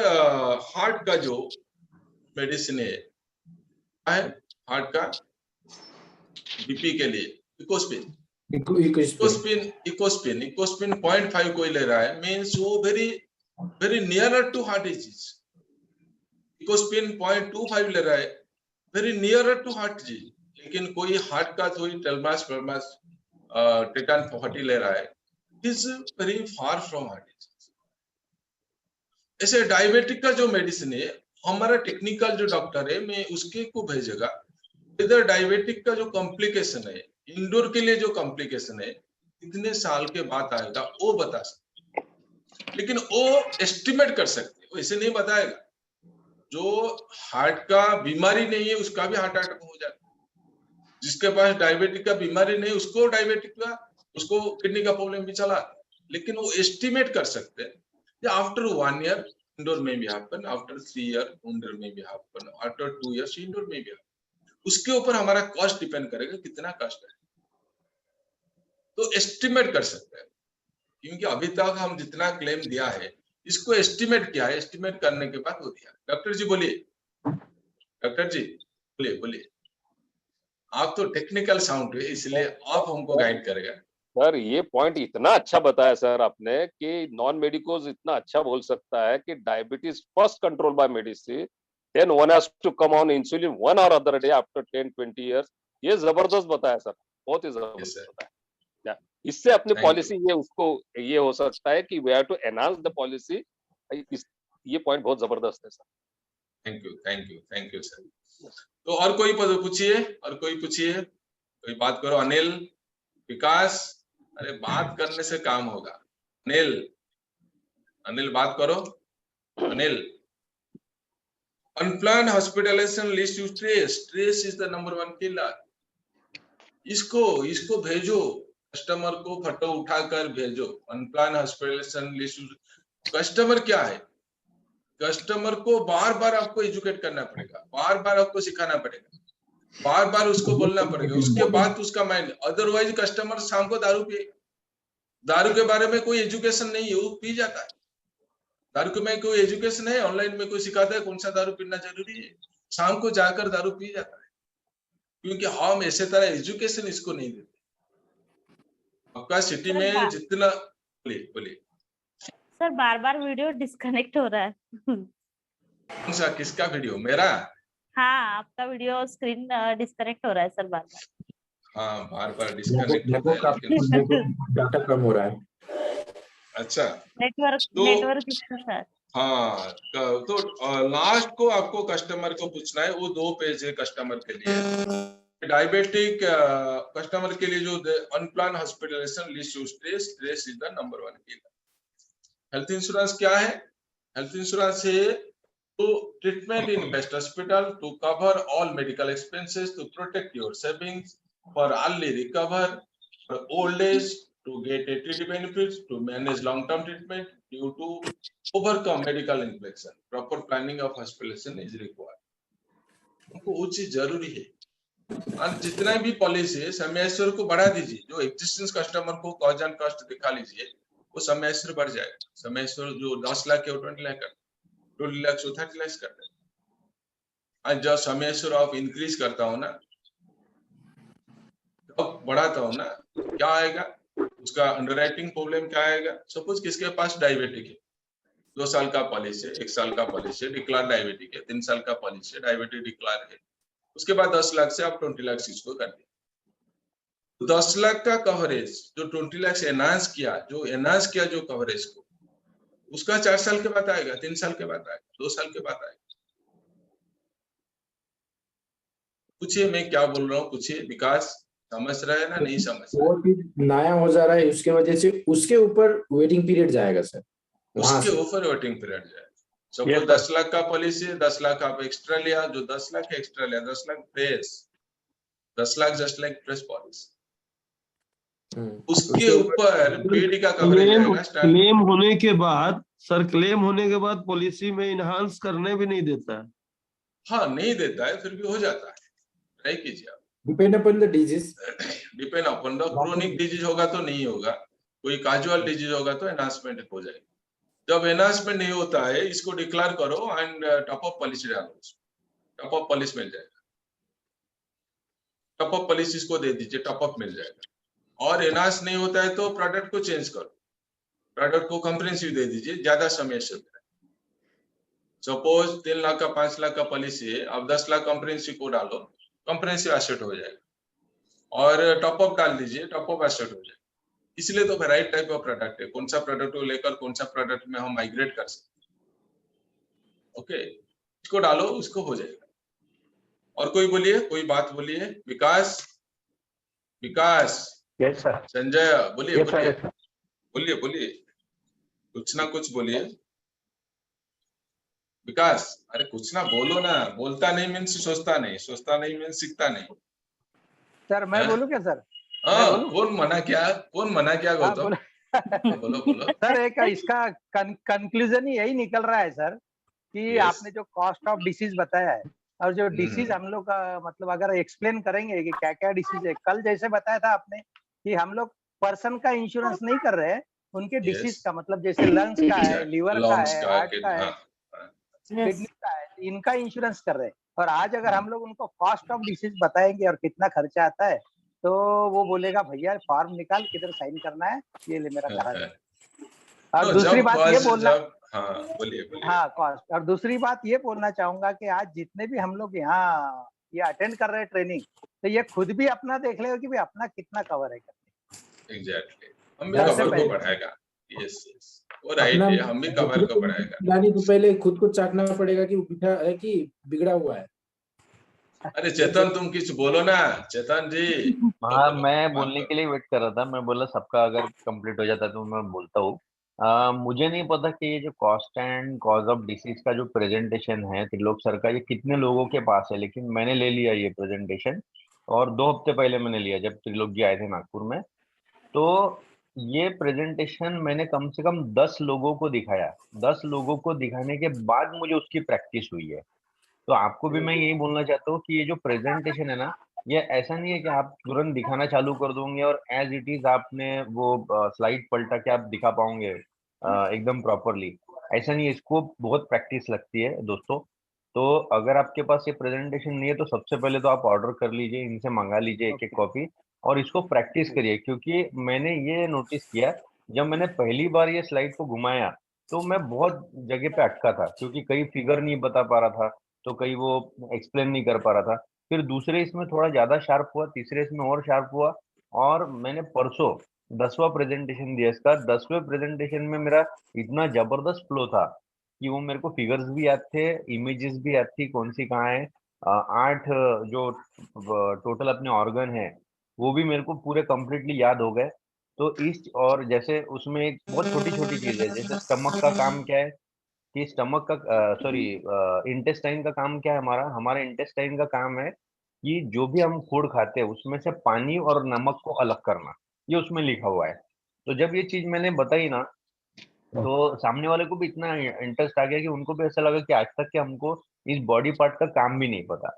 heart का जो मेडिसिन है हार्ट का बीपी के लिए इकोस्पिन 0.5 कोई ले रहा है, मींस वो very nearer to heart disease. Ecospin 0.25 ले रहा है, very nearer to heart disease. लेकिन कोई हार्ट का कोई टेलमास टेटान 40 ले रहा है, is very far from heart disease. ऐसे डायबिटिक का जो मेडिसिन है, हमारा टेक्निकल जो डॉक्टर है, मैं उसके को भेजेगा, इधर डायबिटिक का जो कॉम्प्लिकेशन है, इंडोर के लिए जो कॉम्प्लिकेशन है, कितने साल के बाद आएगा वो बता सकते, लेकिन वो एस्टिमेट कर सकते, वो ऐसे नहीं बताएगा। जो हार्ट का बीमारी नहीं है उसका भी हार्ट अटैक हो जाता है, जिसके पास डायबिटिक का बीमारी नहीं उसको डायबिटिक का, उसको किडनी का प्रॉब्लम भी चला, लेकिन वो एस्टिमेट कर सकते हैं आफ्टर 1 ईयर इंडोर में भी हैपन, आफ्टर 3 ईयर इंडोर में भी हैपन, आफ्टर 2 इयर्स इंडोर में भी हैपन। उसके ऊपर हमारा कॉस्ट डिपेंड करेगा कितना कॉस्ट है, तो एस्टिमेट कर सकते हैं। क्योंकि अभी तक हम जितना क्लेम दिया है इसको एस्टिमेट किया है, एस्टिमेट करने के बाद वो दिया। डॉक्टर जी बोलिए, डॉक्टर जी बोलिए, आप तो टेक्निकल साउंड है इसलिए आप हमको गाइड करेगा। सर ये पॉइंट इतना अच्छा बताया सर आपने कि नॉन मेडिकोज इतना अच्छा बोल सकता है कि diabetes first control by medicine, then one has to come on insulin 1 और अदर डे आफ्टर 10-20 इयर्स। ये जबरदस्त बताया सर, बहुत ही जबरदस्त बताया। इससे अपनी पॉलिसी ये उसको ये हो सकता है कि we have to enhance the policy. ये पॉइंट बहुत जबरदस्त है सर। Thank you sir. तो और कोई पूछिए, कोई बात करो। अनिल, विकास, अरे बात करने से काम होगा। अनिल बात करो। अनिल, अनप्लान्ड हॉस्पिटलाइजेशन लिस्ट to stress is the number 1 killer. इसको भेजो, कस्टमर को फोटो उठाकर भेजो। अनप्लान्ड हॉस्पिटलाइजेशन लिस्ट, कस्टमर क्या है, कस्टमर को बार बार आपको एजुकेट करना पड़ेगा, बार बार आपको सिखाना पड़ेगा, बार बार उसको बोलना पड़ेगा, उसके बाद उसका माइंड। अदरवाइज कस्टमर शाम को दारू पिए, दारू के बारे में कोई एजुकेशन नहीं है, वो पी जाता है। दारू के में कोई एजुकेशन है, ऑनलाइन में कोई सिखाता है कौन सा दारू पीना जरूरी है, शाम को जाकर दारू पी जाता है, क्योंकि हम ऐसे तरह एजुकेशन इसको नहीं देते। आपका सिटी में जितना, बोलिए सर, बार बार वीडियो डिस्कनेक्ट हो रहा है। कौन सा, किसका वीडियो, मेरा? हाँ, आपका वीडियो स्क्रीन डिस्कनेक्ट हो रहा है सर बार बार। हाँ, बार बार डिस्कनेक्ट होता है, लेकिन डाटा कम हो रहा है। अच्छा, नेटवर्क इश्यू सर। हाँ, तो लास्ट को आपको कस्टमर को पूछना है, वो 2 पेज है कस्टमर के लिए। डायबिटिक कस्टमर के लिए जो अनप्लान हॉस्पिटलाइजेशन लिस्ट to stress is the number 1 killer. Health insurance क्या है? हेल्थ इंश्योरेंस है to treatment in best hospital, to cover all medical expenses, to protect your savings, for early recover, for old age, to get ATD benefits, to manage long-term treatment due to overcome medical infection. Proper planning of hospitalization is required. हमको वो चीज जरूरी है। और जितना भी policy है समय को बढ़ा दीजिए, जो एक्जिस्टिंग कस्टमर को कॉज एंड कॉस्ट दिखा लीजिए, वो समय बढ़ जाएगा। समय जो 10 लाख के 20 लाख कर 20 लाख से 30 लाख कर दे। आज जब समय ऑफ इंक्रीज करता हूँ ना, अब बढ़ाता हूँ ना, क्या आएगा उसका अंडरराइटिंग प्रॉब्लम क्या आएगा। सपोज किसके पास डायबिटिक है, 2 साल का पॉलिसी है, 1 साल का पॉलिसी है, डिक्लार डायबिटिक है, 3 साल का पॉलिसी है, डायबिटिक डिक्लार है, उसके बाद 10 लाख से आप 20 लाख इसको कर दिया। 10 लाख का कवरेज जो 20 लाख से एनहांस किया, जो कवरेज को, उसका 4 साल के बाद आएगा, 3 साल के बाद आएगा, 2 साल के बाद आएगा। पूछिए मैं क्या बोल रहा हूँ, पूछिए। विकास समझ रहा है ना, नहीं समझ रहा वो चीज नया हो जा रहा है, उसके वजह से उसके ऊपर वेटिंग पीरियड जाएगा सर। वहां उसके से ऊपर वेटिंग पीरियड जाएगा। सपोज 10 लाख का पॉलिसी है, 10 लाख आप एक्स्ट्रा लिया, जो 10 लाख एक्स्ट्रा लिया, 10 lakh press, 10 lakh just like press policy, उसके ऊपर पीडी का कवरेज आएगा। क्लेम होने के बाद सर, क्लेम होने के बाद पॉलिसी में इनहांस करने भी नहीं देता है। हाँ नहीं देता है, फिर भी हो जाता है। ट्राई कीजिए आप। Depend upon the disease, depend upon the chronic disease होगा तो नहीं होगा, कोई कैजुअल डिजीज होगा तो एनहांसमेंट हो जाएगी। जब एनहांसमेंट नहीं होता है, इसको डिक्लेयर करो एंड टॉप अप पॉलिसी डालो, टॉप अप पॉलिसी मिल जाएगा, टॉप अप पॉलिसी इसको दे दीजिए, टॉप अप मिल जाएगा। और एनहांस नहीं होता है तो प्रोडक्ट को चेंज करो, प्रोडक्ट को कंप्रिहेंसिव दे दीजिए, ज्यादा समय से। सपोज 3 लाख का 5 लाख का पॉलिसी है, अब 10 लाख कंप्रिहेंसिव को डालो, कंप्रिहेंसिव एसेट हो जाएगा, और टॉप अप डाल दीजिए, टॉप अप एसेट हो जाएगा। इसलिए तो राइट टाइप ऑफ प्रोडक्ट है, कौन सा प्रोडक्ट को लेकर कौन सा प्रोडक्ट में हम माइग्रेट कर सकते। ओके, इसको डालो, उसको हो जाएगा। और कोई बोलिए, कोई बात बोलिए। विकास, विकास, यस सर। संजय बोलिए, यस बोलिए, सर। बोलिए, बोलिए, कुछ ना कुछ बोलिए। विकास, अरे कुछ ना बोलो ना, बोलता नहीं मीन्स सोचता नहीं, सोचता नहीं मीन्स सीखता नहीं। सर मैं हैं? बोलूं क्या सर? हाँ, बोलूं? कौन मना क्या, कौन मना क्या हाँ, गौतम? बोलो बोलो। सर एक इसका कंक्लूजन ही यही निकल रहा है सर कि Yes. आपने जो कॉस्ट ऑफ डिसीज बताया है, और जो डिसीज हम लोग का मतलब अगर एक्सप्लेन करेंगे कि क्या क्या डिसीज है, कल जैसे बताया था आपने कि हम लोग पर्सन का इंश्योरेंस नहीं कर रहे हैं, उनके डिसीज का, मतलब जैसे लंग्स का है, लिवर का लॉन्ग्स है, का, हार्ट का है, किडनी का है, इनका इंश्योरेंस कर रहे हैं। और आज अगर हम लोग उनको कॉस्ट ऑफ डिसीज बताएंगे और कितना खर्चा आता है, तो वो बोलेगा भैया फॉर्म निकाल, किधर साइन करना है, ये ले मेरा करा दे। और दूसरी बात ये बोलना, हाँ बोलिए, बोलिए। हाँ कॉस्ट, और दूसरी बात ये बोलना चाहूंगा कि आज जितने भी हम लोग यहाँ ये अटेंड कर रहे हैं ट्रेनिंग, तो ये खुद भी अपना देख लेगा कि भाई अपना कितना कवर है। एग्जैक्टली, हम भी कवर को बढ़ाएगा। यस यस, वो राइट है, हम भी कवर को बढ़ाएगा। लाने तो पहले खुद को चाटना पड़ेगा कि बिठा है कि बिगड़ा हुआ है। अरे चेतन, तुम कुछ बोलो ना, चेतन जी। हाँ, मैं बोलने के लिए वेट कर रहा था। मैं बोला सबका अगर कंप्लीट हो जाता तो मैं बोलता हूँ। मुझे नहीं पता कि ये जो cost and cause of disease का जो प्रेजेंटेशन है त्रिलोक सर का, ये कितने लोगों के पास है, लेकिन मैंने ले लिया ये प्रेजेंटेशन। और 2 हफ्ते पहले मैंने लिया जब त्रिलोक जी आए थे नागपुर में। तो ये प्रेजेंटेशन मैंने कम से कम 10 लोगों को दिखाया। 10 लोगों को दिखाने के बाद मुझे उसकी प्रैक्टिस हुई है। तो आपको भी मैं यही बोलना चाहता हूँ कि ये जो प्रेजेंटेशन है ना, ये ऐसा नहीं है कि आप तुरंत दिखाना चालू कर दोगे और एज इट इज आपने वो स्लाइड पलटा के आप दिखा पाओगे एकदम प्रॉपरली। ऐसा नहीं है, इसको बहुत प्रैक्टिस लगती है दोस्तों। तो अगर आपके पास ये प्रेजेंटेशन नहीं है तो सबसे पहले तो आप ऑर्डर कर लीजिए, इनसे मंगा लीजिए एक एक कॉपी, और इसको प्रैक्टिस करिए। क्योंकि मैंने ये नोटिस किया, जब मैंने पहली बार ये स्लाइड को घुमाया तो मैं बहुत जगह पे अटका था, क्योंकि कई फिगर नहीं बता पा रहा था, तो कहीं वो एक्सप्लेन नहीं कर पा रहा था। फिर दूसरे इसमें थोड़ा ज्यादा शार्प हुआ, तीसरे इसमें और शार्प हुआ, और मैंने परसों 10वां प्रेजेंटेशन दिया इसका। 10वें प्रेजेंटेशन में मेरा इतना जबरदस्त फ्लो था कि वो मेरे को फिगर्स भी याद थे, इमेजेस भी याद थी कौन सी कहाँ है। 8 जो टोटल अपने ऑर्गन है वो भी मेरे को पूरे कंप्लीटली याद हो गए। तो इस, और जैसे उसमें एक बहुत छोटी छोटी चीज है, जैसे स्टमक का काम क्या है, कि स्टमक का सॉरी इंटेस्टाइन का काम क्या है हमारा इंटेस्टाइन का काम है कि जो भी हम फूड खाते हैं उसमें से पानी और नमक को अलग करना, ये उसमें लिखा हुआ है। तो जब ये चीज मैंने बताई ना, तो सामने वाले को भी इतना इंटरेस्ट आ गया कि उनको भी ऐसा लगा कि आज तक के हमको इस बॉडी पार्ट का काम भी नहीं पता।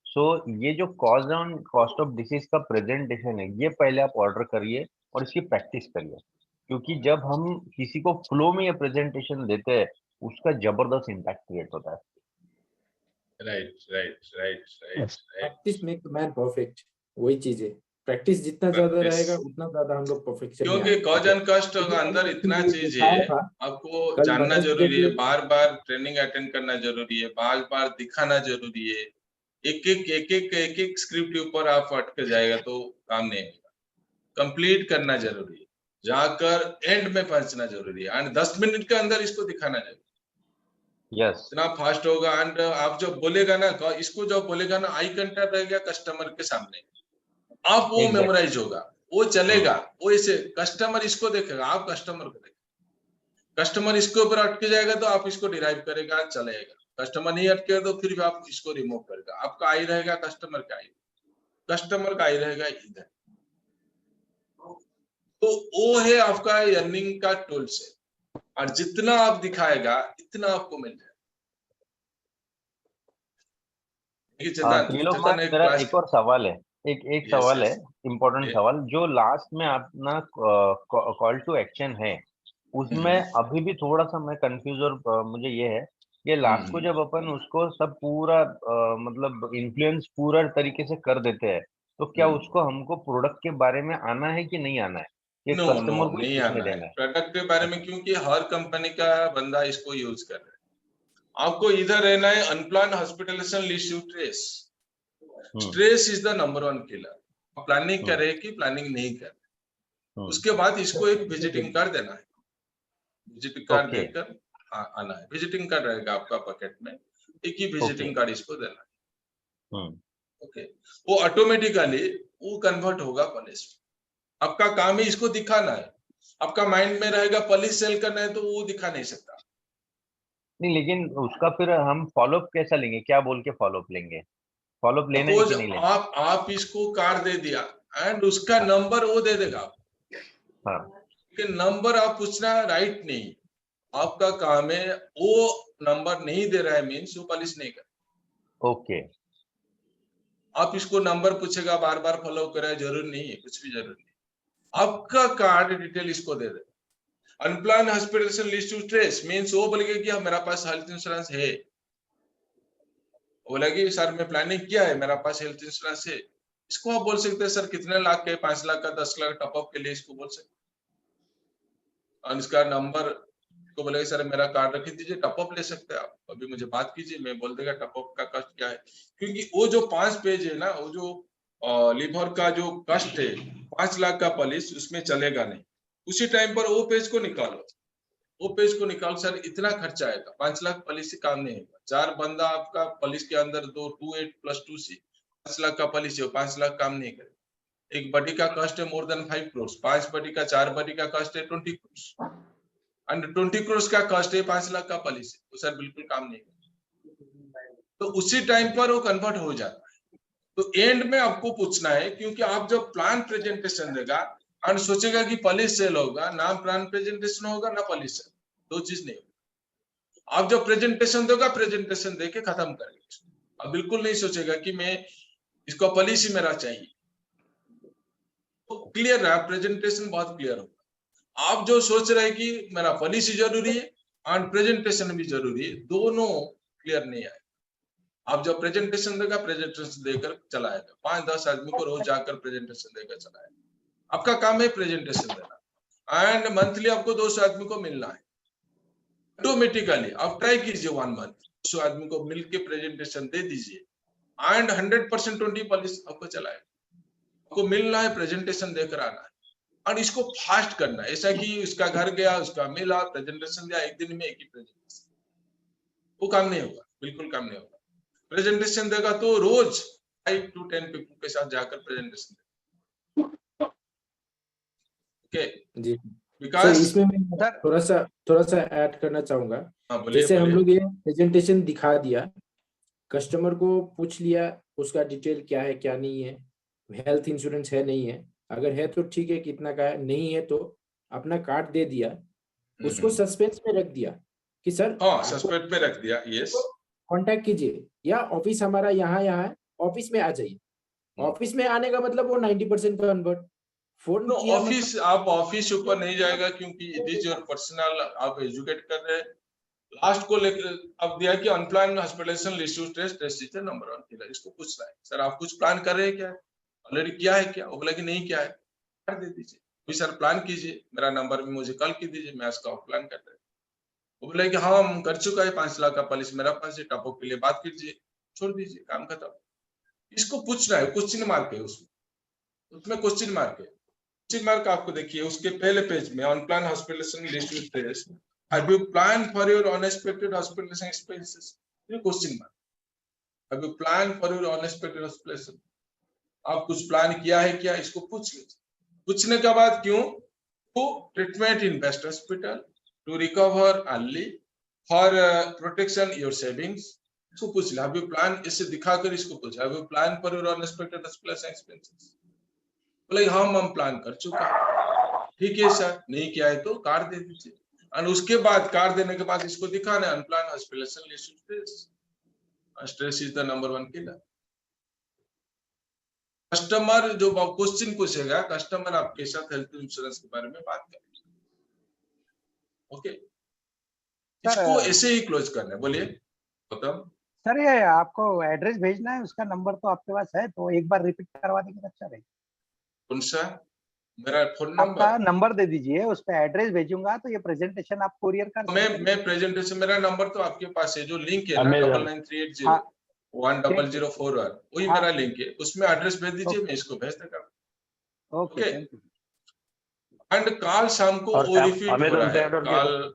सो ये जो cause and cost of disease का प्रेजेंटेशन है, ये पहले आप ऑर्डर करिए और इसकी प्रैक्टिस करिए, क्योंकि जब हम किसी को फ्लो में ये प्रेजेंटेशन देते हैं उसका जबरदस्त इम्पैक्ट क्रिएट होता है। Right right right right right. Practice make man perfect, वही चीज है। प्रैक्टिस जितना ज्यादा Practice. रहेगा उतना ज्यादा हम लोग परफेक्शन में क्योंकि आएंगे। कॉज एंड कॉस्ट का अंदर इतना चीज है, आपको कल जानना मनोज जरूरी है, देखिए। बार बार ट्रेनिंग अटेंड करना जरूरी है, बार बार दिखाना जरूरी है। एक एक स्क्रिप्ट के ऊपर आप अटक जाएगा तो काम नहीं होगा। कंप्लीट करना जरूरी है, जाकर एंड में पहुंचना जरूरी है, एंड 10 मिनट के अंदर इसको दिखाना जरूरी है। यस, इतना फास्ट होगा, एंड आप जब बोलेगा ना, इसको जब बोलेगा ना, आई कांटेक्ट रहेगा कस्टमर के सामने, आप वो Exactly. मेमोराइज होगा, वो चलेगा, वो ऐसे कस्टमर इसको देखेगा, आप कस्टमर को देखेगा। कस्टमर इसके ऊपर अटके जाएगा तो आप इसको डिराइव करेगा, चलेगा। कस्टमर नहीं अटकेगा तो फिर भी आप इसको रिमूव करेगा। आपका आई रहेगा कस्टमर का आई, कस्टमर का आई रहेगा इधर। तो वो है आपका अर्निंग का टूल्स है, और जितना आप दिखाएगा इतना आपको मिल जाएगा। देखिए चेतन, त्रिलोक चेतन सर, एक मेरा क्लास, एक और सवाल है, एक यस सवाल है, यस, इम्पोर्टेंट सवाल, जो लास्ट में अपना कॉल टू एक्शन है उसमें अभी भी थोड़ा सा मैं कंफ्यूज, और मुझे ये है कि लास्ट को जब अपन उसको सब पूरा मतलब इन्फ्लुएंस पूरा तरीके से कर देते हैं, तो क्या उसको हमको प्रोडक्ट के बारे में आना है कि नहीं आना है, कि नो नो कस्टमर को ही नहीं पूछने आना है देना है? प्रोडक्ट के बारे में, क्योंकि हर कंपनी का बंदा इसको यूज कर रहा है। आपको इधर रहना है अनप्लान हॉस्पिटलाइजेशन लिस्ट stress. Stress is the number 1 killer. Planning करे कि प्लानिंग नहीं करे, उसके बाद इसको एक विजिटिंग कार्ड देना है। विजिटिंग कार्ड ओके, देकर आना है। विजिटिंग कार्ड रहेगा आपका पॉकेट में, एक ही विजिटिंग कार्ड इसको देना है। ओके, वो ऑटोमेटिकली वो कन्वर्ट होगा पुलिस। आपका काम है इसको दिखाना है। आपका माइंड में रहेगा पुलिस सेल करना है तो वो दिखा नहीं सकता। नहीं लेकिन उसका फिर हम फॉलोअप कैसा लेंगे, क्या बोल के फॉलोअप लेंगे? फॉलोअप लेना है सपोज कि नहीं लेना? आप इसको कार्ड दे दिया एंड उसका नंबर वो दे देगा, हाँ, लेकिन नंबर आप पूछना राइट नहीं। आपका काम है वो नंबर नहीं दे रहा है मीन्स वो पुलिस नहीं कर। ओके, आप इसको नंबर पूछेगा, बार बार फॉलो करे, जरूर नहीं है, कुछ भी जरूर नहीं। आपका कार्ड डिटेल इसको दे दे। Unplan hospitalization list to trace means वो बोलेगा कि हाँ, मेरा पास हेल्थ इंश्योरेंस है। बोला कि सर मैं प्लानिंग किया है, मेरा पास हेल्थ इंश्योरेंस है। इसको आप बोल सकते हैं सर कितने लाख के, 5 लाख का, 10 लाख टॉपअप के लिए इसको बोल सकते। और इसका नंबर को बोलेगा सर मेरा कार्ड रख दीजिए, टॉपअप ले सकते हैं आप, अभी मुझे बात कीजिए, मैं बोल देगा टॉपअप का कस्ट क्या है। क्योंकि वो जो 5 पेज है ना, वो जो लिवर का जो कस्ट है 5 लाख का पॉलिसी, उसमें चलेगा नहीं। उसी टाइम पर वो पेज को निकालो, वो पेज को निकाल, सर इतना खर्चा आएगा, 5 लाख पॉलिसी काम नहीं होगा। 4 बंदा आपका पॉलिसी के अंदर 2 8 + 2 सी 5 लाख का पॉलिसी हो, 5 लाख काम नहीं करे। एक बॉडी का कॉस्ट है मोर देन 5 करोड़, 5 बॉडी का, 4 बॉडी का कॉस्ट है 20 करोड़, एंड 20 करोड़ का कॉस्ट है 5 लाख का पॉलिसी, तो सर बिल्कुल काम नहीं करे। तो उसी टाइम पर वो कन्वर्ट हो जाता है। तो एंड में आपको पूछना है, क्योंकि आप जब प्लान प्रेजेंटेशन देगा और सोचेगा कि पॉलिसी सेल होगा, ना प्लान प्रेजेंटेशन होगा ना पॉलिसी सेल, दो चीज नहीं होगा। आप जब प्रेजेंटेशन दोगा, प्रेजेंटेशन देके खत्म करेगा। अब बिल्कुल नहीं सोचेगा कि मैं इसको पॉलिसी मेरा चाहिए। तो क्लियर रहा, प्रेजेंटेशन बहुत क्लियर होगा। आप जो सोच रहे हैं कि मेरा पॉलिसी जरूरी है और प्रेजेंटेशन भी जरूरी है, दोनों क्लियर नहीं आए। आप जब प्रेजेंटेशन देगा, प्रेजेंटेशन देकर चलाएगा, 5-10 आदमी को रोज जाकर प्रेजेंटेशन देकर चलाएगा। आपका काम है प्रेजेंटेशन देना, एंड मंथली आपको 200 आदमी को मिलना है। ऑटोमेटिकली आप ट्राई कीजिए 1 मंथ 200 आदमी को मिलके प्रेजेंटेशन दे दीजिए, एंड 100% 20 पॉलिसी आपको चलाएगा। आपको मिलना है, प्रेजेंटेशन देकर आना है, और इसको फास्ट करना है। ऐसा कि उसका घर गया, उसका मिला, प्रेजेंटेशन दिया, एक दिन में एक ही प्रेजेंटेशन, वो काम नहीं होगा, बिल्कुल काम नहीं होगा। प्रेजेंटेशन देगा तो रोज 5 to 10 पीपल के साथ जाकर प्रेजेंटेशन देगा। ओके जी सर बिकॉज इसमें मैं सर थोड़ा सा ऐड करना चाहूंगा। हाँ बोलिए जैसे हम बोलिए। लोग ये प्रेजेंटेशन दिखा दिया, कस्टमर को पूछ लिया उसका डिटेल क्या है क्या नहीं है, हेल्थ इंश्योरेंस है नहीं है, अगर है तो ठीक है कितना का है, नहीं है तो अपना कार्ड दे दिया, उसको सस्पेंस में रख दिया कि सर हाँ सस्पेक्ट में रख दिया, यस। कांटेक्ट कीजिए या ऑफिस हमारा यहाँ यहाँ है, ऑफिस में आ जाइए। ऑफिस में आने का मतलब वो 90% कन्वर्ट, फोन नो किया ऑफिस, आप ऑफिस ऊपर नहीं जाएगा क्योंकि इट इज योर पर्सनल, आप एजुकेट कर रहे हैं। लास्ट को लेकर अब दिया कि unplanned hospitalization issues test is number 1 killer. इसको पूछ रहा है सर आप कुछ प्लान कर रहे हैं क्या, ऑलरेडी किया है क्या? वो बोला कि नहीं किया है, कर दे दीजिए। भी सर प्लान कीजिए, मेरा नंबर भी मुझे कॉल की दीजिए, मैं इसका प्लान कर रहा हूँ। वो बोला कि हाँ हम कर चुका है, 5 लाख का पॉलिसी मेरा पास है, टॉपअप के लिए बात कीजिए, छोड़ दीजिए, काम खत्म। इसको पूछ रहा है, क्वेश्चन मार्क है उसमें क्वेश्चन मार्क है। क्वेश्चन मार्क आपको देखिए उसके पहले पेज में, on plan hospitalization list with test, have you plan for your unexpected hospitalization expenses, ये question mark. Have you plan for your unexpected hospitalization, आप कुछ प्लान किया है क्या, इसको पूछ लीजिए। पूछने के बाद क्यों? To treatment in best hospital, to recover early, for protection your savings, इसको पूछ लिया। हैव यू प्लान, इससे दिखाकर इसको पूछा, have you plan for your unexpected hospitalization expenses, बोले हम प्लान कर चुका है। ठीक है सर, नहीं किया है तो कार्ड दे दीजिए। और उसके बाद कार्ड देने के बाद इसको दिखाना है अनप्लान हॉस्पिटलाइजेशन लिस्ट, stress is the number 1 killer. Customer जो क्वेश्चन पूछेगा, कस्टमर आपके साथ हेल्थ इंश्योरेंस के बारे में बात करेगा। ओके, इसको ऐसे ही क्लोज करना है। बोलिए गौतम। सर ये आपको एड्रेस भेजना है, उसका नंबर तो आपके पास है, तो एक बार रिपीट करवा देंगे तो अच्छा रहेगा। कौन सा? मेरा फोन आपका नंबर? नंबर दे दीजिए, उस पे एड्रेस भेजूंगा तो ये प्रेजेंटेशन आप कुरियर कर सकते हैं। मैं प्रेजेंटेशन, मेरा नंबर तो आपके पास है, जो लिंक है ना Amazon। 9938 हाँ 1004, वही हाँ मेरा लिंक है, उसमें एड्रेस भेज दीजिए, मैं इसको भेज देगा। Okay okay, thank you. And कल शाम को और वो रिपीट हो Amazon रहा से है order किया कल।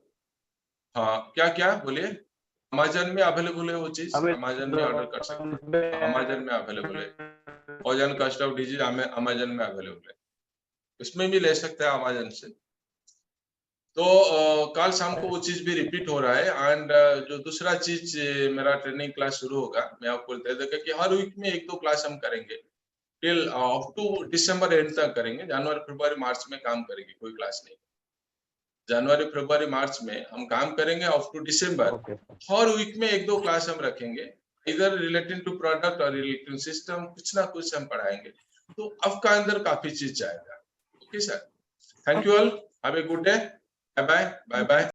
हाँ क्या क्या बोलिए? अमेजन में अवेलेबल है वो चीज, अमेजन में ऑर्डर कर सकते हैं, अमेजन में अवेलेबल है। ओजन का स्टफ डीजिए, अमेजन में अवेलेबल है, इसमें भी ले सकते हैं अमेजन से। तो कल शाम को वो चीज भी रिपीट हो रहा है। एंड जो दूसरा चीज मेरा ट्रेनिंग क्लास शुरू होगा, मैं आपको दे देगा कि हर वीक में 1-2 क्लास हम करेंगे, till up to December end तक करेंगे। जनवरी फरवरी मार्च में काम करेंगे, कोई क्लास नहीं। जनवरी फरवरी मार्च में हम काम करेंगे अप टू दिसंबर। हर वीक में 1-2 क्लास हम रखेंगे, इधर रिलेटेड टू प्रोडक्ट और रिलेटेड सिस्टम, कुछ ना कुछ हम पढ़ाएंगे, तो आपका अंदर काफी चीज जाएगा। Okay sir, thank you all, have a good day, bye bye bye bye.